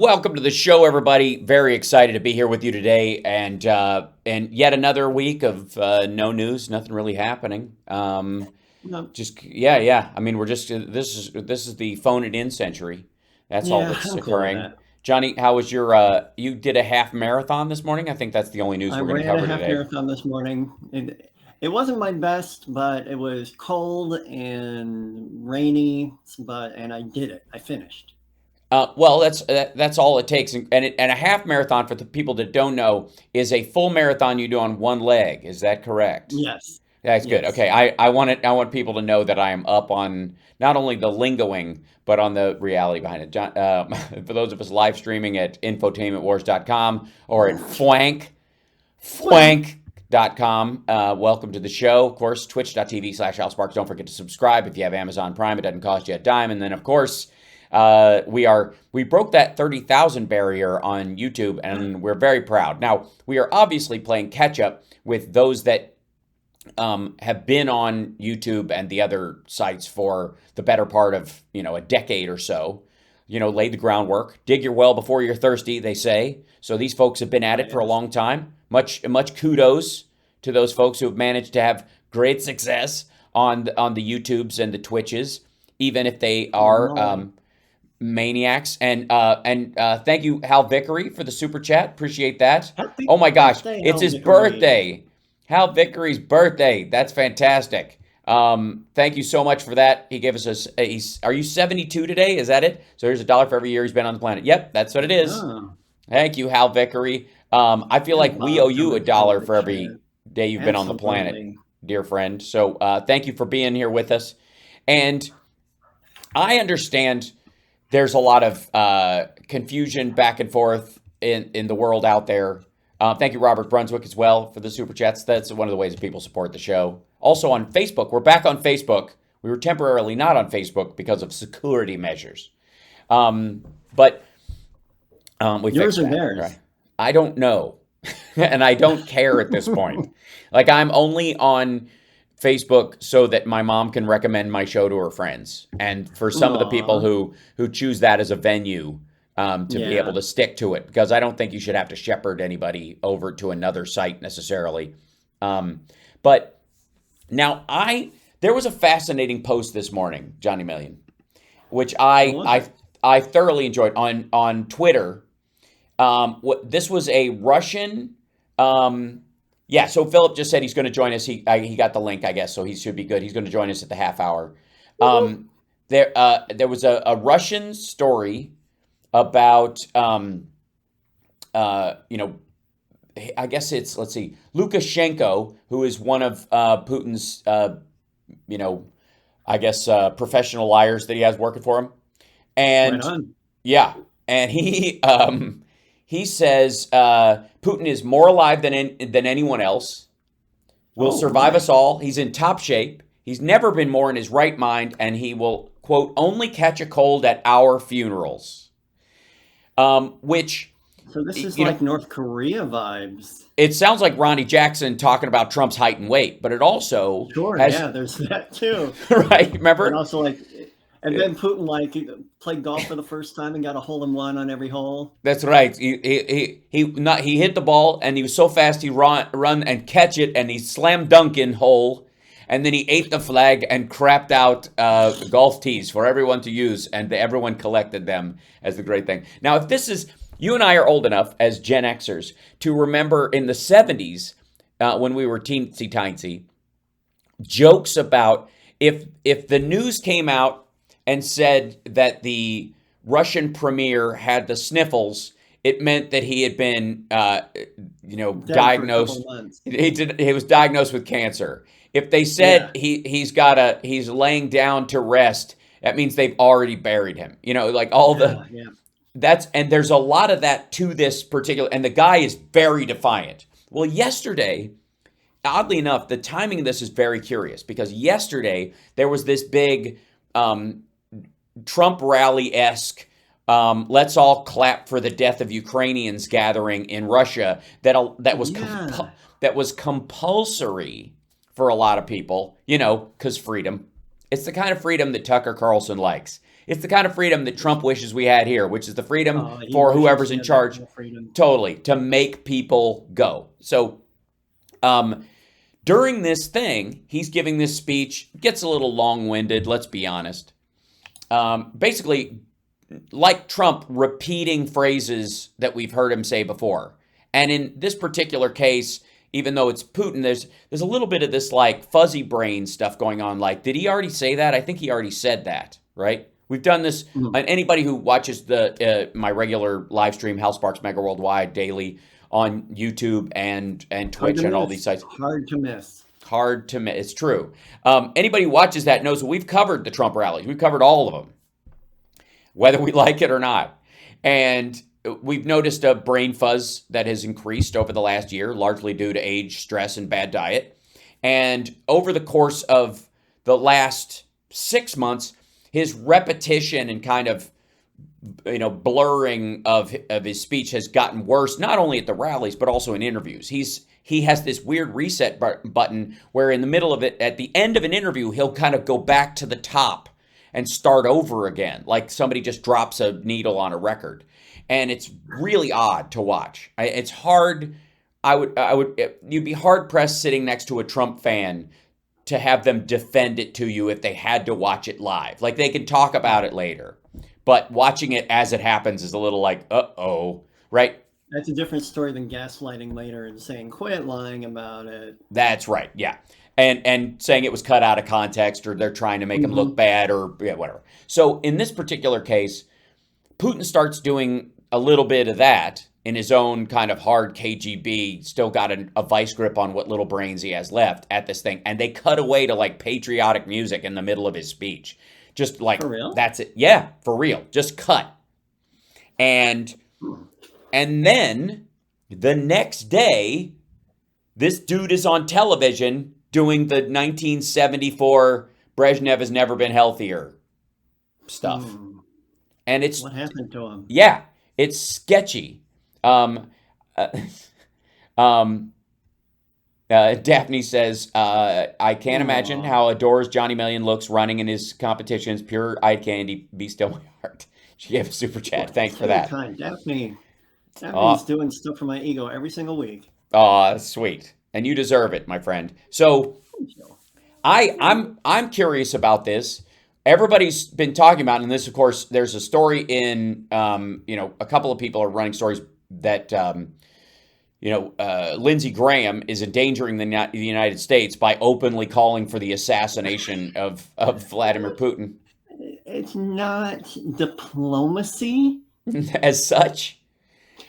Welcome to the show, everybody. Very excited to be here with you today, and yet another week of no news, nothing really happening. No, Yeah. I mean, we're just this is the phone it in century. That's all yeah, that's I'm cool with occurring. that. Johnny, how was your? You did a half marathon this morning. I think that's the only news I we're going to ran a cover half today. marathon this morning. It wasn't my best, but it was cold and rainy, and I did it. I finished. Well, that's all it takes, and a half marathon for the people that don't know is a full marathon you do on one leg. Is that correct? Yes. That's good. Yes. Okay, I want people to know that I am up on not only the lingoing but on the reality behind it. For those of us live streaming at infotainmentwars.com or at Flank. fwank.com, welcome to the show. Of course, twitch.tv/AlSparks. Don't forget to subscribe if you have Amazon Prime. It doesn't cost you a dime. And then, of course, we broke that 30,000 barrier on YouTube, and we're very proud. Now, we are obviously playing catch up with those that have been on YouTube and the other sites for the better part of a decade or so. Laid the groundwork. Dig your well before you're thirsty, they say. So these folks have been at Oh, it for a yes. long time. Much kudos to those folks who have managed to have great success on the YouTubes and the Twitches, even if they On them are all. maniacs. And thank you, Hal Vickery, for the super chat. Appreciate that. Happy Oh my gosh, birthday, it's Hell his Vickery. birthday. Hal Vickery's birthday. That's fantastic. Thank you so much for that. He gave us are you 72 today? Is that it? So here's $1 for every year he's been on the planet. Yep, that's what it is. Oh, Thank you, Hal Vickery. I feel and like we owe Bob you a coming from dollar the for every chat. day you've been on the planet, Absolutely. dear friend. So thank you for being here with us. And I understand there's a lot of confusion back and forth in the world out there. Thank you, Robert Brunswick, as well, for the super chats. That's one of the ways people support the show. Also on Facebook, we're back on Facebook. We were temporarily not on Facebook because of security measures, um, but we Yours fixed or that. Right? theirs? I don't know, and I don't care at this point. Like I'm only on Facebook so that my mom can recommend my show to her friends, and for some of the people Aw. who choose that as a venue to be able Yeah. to stick to it, because I don't think you should have to shepherd anybody over to another site necessarily. Um, but now there was a fascinating post this morning, Johnny Million, which What was it? I thoroughly enjoyed on Twitter. This was a Russian. Yeah, so Philip just said he's going to join us. He got the link, I guess, so he should be good. He's going to join us at the half hour. Woohoo. There was a Russian story about you know, I guess it's, let's see, Lukashenko, who is one of Putin's you know, I guess professional liars that he has working for him. Right And on. yeah, and he says Putin is more alive than anyone else. Will Oh survive us my. all. He's in top shape. He's never been more in his right mind, and he will quote only catch a cold at our funerals. Which So this is you know, like North Korea vibes. it sounds like Ronnie Jackson talking about Trump's height and weight, but it also Sure, has yeah, there's that too. right. And Remember, also and then Putin played golf for the first time and got a hole in one on every hole. that's right. He hit the ball and he was so fast he run and catch it and he slam dunk in hole, and then he ate the flag and crapped out golf tees for everyone to use, and everyone collected them as the great thing. Now, if this is you and I are old enough as Gen Xers to remember in the '70s when we were teensy tiny, jokes about if the news came out and said that the Russian premier had the sniffles, it meant that he had been, Dead for a couple of diagnosed. months. He was diagnosed with cancer. If they said Yeah, he's laying down to rest, that means they've already buried him. Like all the yeah, yeah. that's and there's a lot of that to this particular. And the guy is very defiant. Well, yesterday, oddly enough, the timing of this is very curious because yesterday there was this big um, Trump rally esque. Let's all clap for the death of Ukrainians gathering in Russia Yeah. that was compulsory for a lot of people, because freedom. It's the kind of freedom that Tucker Carlson likes. It's the kind of freedom that Trump wishes we had here, which is the freedom He for wishes whoever's he in had that charge, kind of freedom. totally, to make people go. So during this thing, he's giving this speech, gets a little long-winded, let's be honest. Basically, like Trump, repeating phrases that we've heard him say before. And in this particular case, even though it's Putin, there's a little bit of this like fuzzy brain stuff going on. Like, did he already say that? I think he already said that, right? We've done this. And anybody who watches my regular live stream, Hal Sparks Mega Worldwide daily on YouTube and Twitch and all these sites. Hard to miss. Hard to miss. It's true. Anybody who watches that knows that we've covered the Trump rallies. We've covered all of them, whether we like it or not. And we've noticed a brain fuzz that has increased over the last year, largely due to age, stress, and bad diet. And over the course of the last 6 months, his repetition and kind of blurring of his speech has gotten worse, not only at the rallies, but also in interviews. He has this weird reset button where in the middle of it, at the end of an interview, he'll kind of go back to the top and start over again, like somebody just drops a needle on a record. And it's really odd to watch. It's hard. You'd be hard pressed sitting next to a Trump fan to have them defend it to you if they had to watch it live. Like, they can talk about it later, but watching it as it happens is a little like, uh-oh, right? That's a different story than gaslighting later and saying, quit lying about it. That's right, yeah. And saying it was cut out of context, or they're trying to make him look bad, or whatever. So in this particular case, Putin starts doing a little bit of that in his own kind of hard KGB, still got a vice grip on what little brains he has left at this thing. And they cut away to like patriotic music in the middle of his speech. Just like, for real? That's it. Yeah, for real. Just cut. And then the next day, this dude is on television doing the 1974 Brezhnev has never been healthier stuff. And it's what happened to him? Yeah, it's sketchy. Daphne says, I can't imagine how adores Johnny Million looks running in his competitions. Pure eye candy. Be still my heart. She gave a super chat. Thanks for that. Daphne's doing stuff for my ego every single week. Oh, sweet. And you deserve it, my friend. So I'm curious about this. Everybody's been talking about, and this, of course, there's a story in, a couple of people are running stories that, Lindsey Graham is endangering the United States by openly calling for the assassination of Vladimir Putin. It's not diplomacy. As such.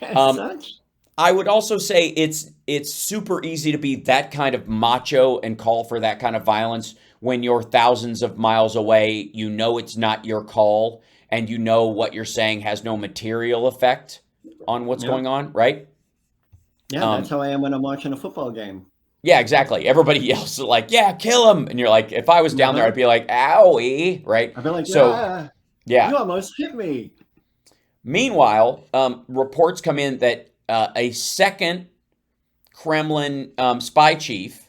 As such? I would also say it's super easy to be that kind of macho and call for that kind of violence when you're thousands of miles away. You know it's not your call, and you know what you're saying has no material effect on what's going on, right? Yeah, that's how I am when I'm watching a football game. Yeah, exactly. Everybody yells like, yeah, kill him. And you're like, if I was down there, I'd be like, owie, right? I'd be like, yeah, you almost hit me. Meanwhile, reports come in that a second Kremlin spy chief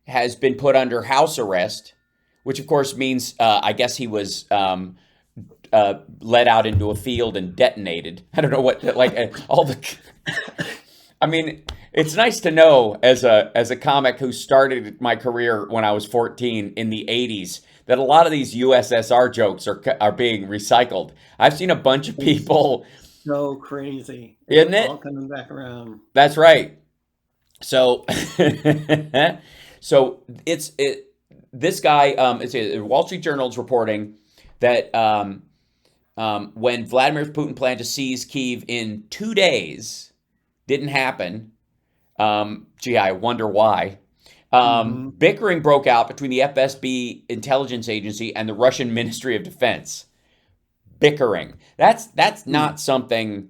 has been put under house arrest, which of course means I guess he was led out into a field and detonated. I don't know what all the. I mean, it's nice to know as a comic who started my career when I was 14 in the 80s that a lot of these USSR jokes are being recycled. I've seen a bunch of people. So crazy, isn't it? All coming back around. That's right. So, this guy. It's a Wall Street Journal is reporting that when Vladimir Putin planned to seize Kyiv in 2 days, didn't happen. Gee, I wonder why. Bickering broke out between the FSB intelligence agency and the Russian Ministry of Defense. Bickering. That's not something,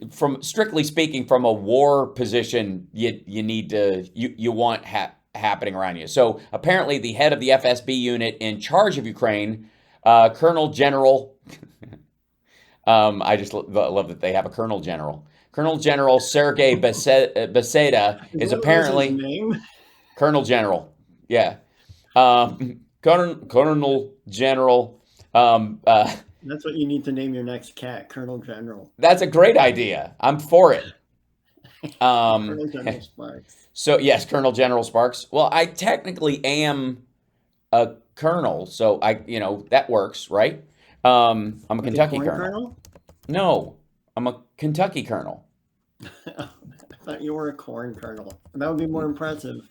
from strictly speaking, from a war position you need to you want happening around you. So apparently the head of the FSB unit in charge of Ukraine, Colonel General, I just love that they have a Colonel General. Colonel General Sergei Beseda is apparently Colonel General. Yeah. Colonel General That's what you need to name your next cat, Colonel General. That's a great idea. I'm for it. Colonel General Sparks. So yes, Colonel General Sparks. Well, I technically am a colonel, so that works, right? I'm a Like a Kentucky corn colonel. kernel? No, I'm a Kentucky colonel. I thought you were a corn kernel. That would be more impressive.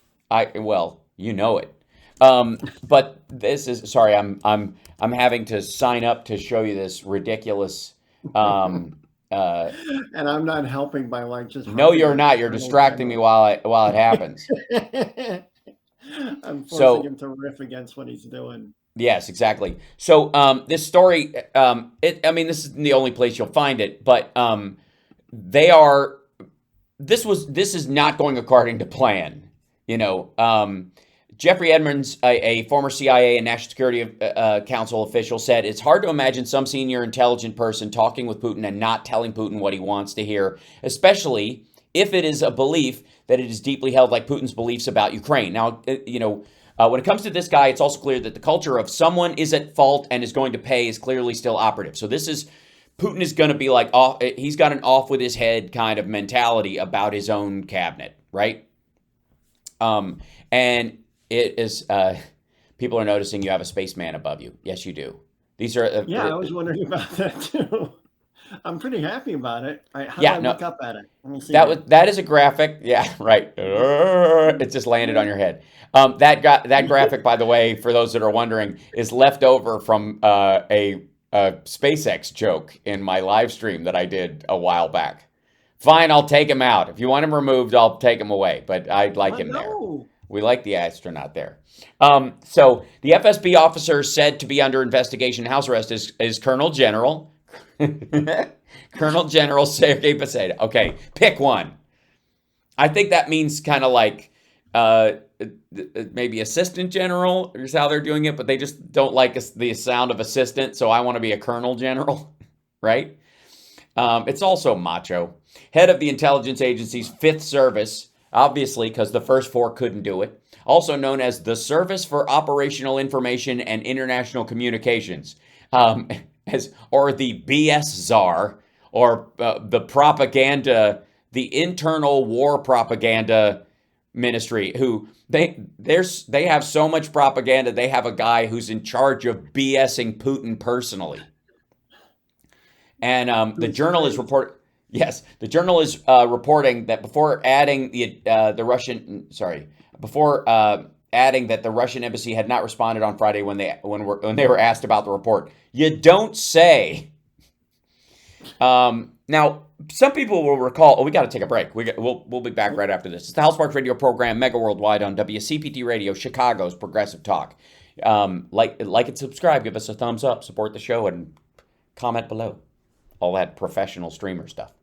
Well, you know it. But this is sorry. I'm having to sign up to show you this ridiculous. Um, uh, And I'm not helping by like just no, harping you're on not. You're Colonel distracting me General. while it happens. I'm forcing So him to riff against what he's doing. yes, exactly. So this story, I mean, this is the only place you'll find it, but they are. This is not going according to plan. Jeffrey Edmonds, a former CIA and National Security Council official, said it's hard to imagine some senior intelligent person talking with Putin and not telling Putin what he wants to hear, especially if it is a belief that it is deeply held, like Putin's beliefs about Ukraine. Now, when it comes to this guy, it's also clear that the culture of someone is at fault and is going to pay is clearly still operative. So Putin is going to be like, he's got an off with his head kind of mentality about his own cabinet, right? And it is, people are noticing you have a spaceman above you. Yes, you do. These are, Yeah, I was wondering about that too. I'm pretty happy about it. All right, how do yeah, I no, look up at it? Let me see here. that is a graphic. Yeah, right. It just landed on your head. That graphic, by the way, for those that are wondering, is left over from a SpaceX joke in my live stream that I did a while back. Fine, I'll take him out. If you want him removed, I'll take him away. But I like What? him there. No. We like the astronaut there. So the FSB officer said to be under investigation, house arrest is Colonel General Colonel General Sergei Posada. Okay, pick one. I think that means kind of like maybe assistant general is how they're doing it, but they just don't like the sound of assistant, so I want to be a colonel general, right? It's also macho. Head of the intelligence agency's fifth service, obviously because the first four couldn't do it, also known as the Service for Operational Information and International Communications, or the BS czar, or the internal war propaganda ministry, who they have so much propaganda, they have a guy who's in charge of BSing Putin personally. And the journal is reporting that before adding adding that the Russian embassy had not responded on Friday when they were asked about the report. You don't say. Now, some people will recall. Oh, we got to take a break. We'll be back right after this. It's the House Sparks Radio program, Mega Worldwide on WCPT Radio, Chicago's Progressive Talk. Like and subscribe. Give us a thumbs up. Support the show and comment below. All that professional streamer stuff.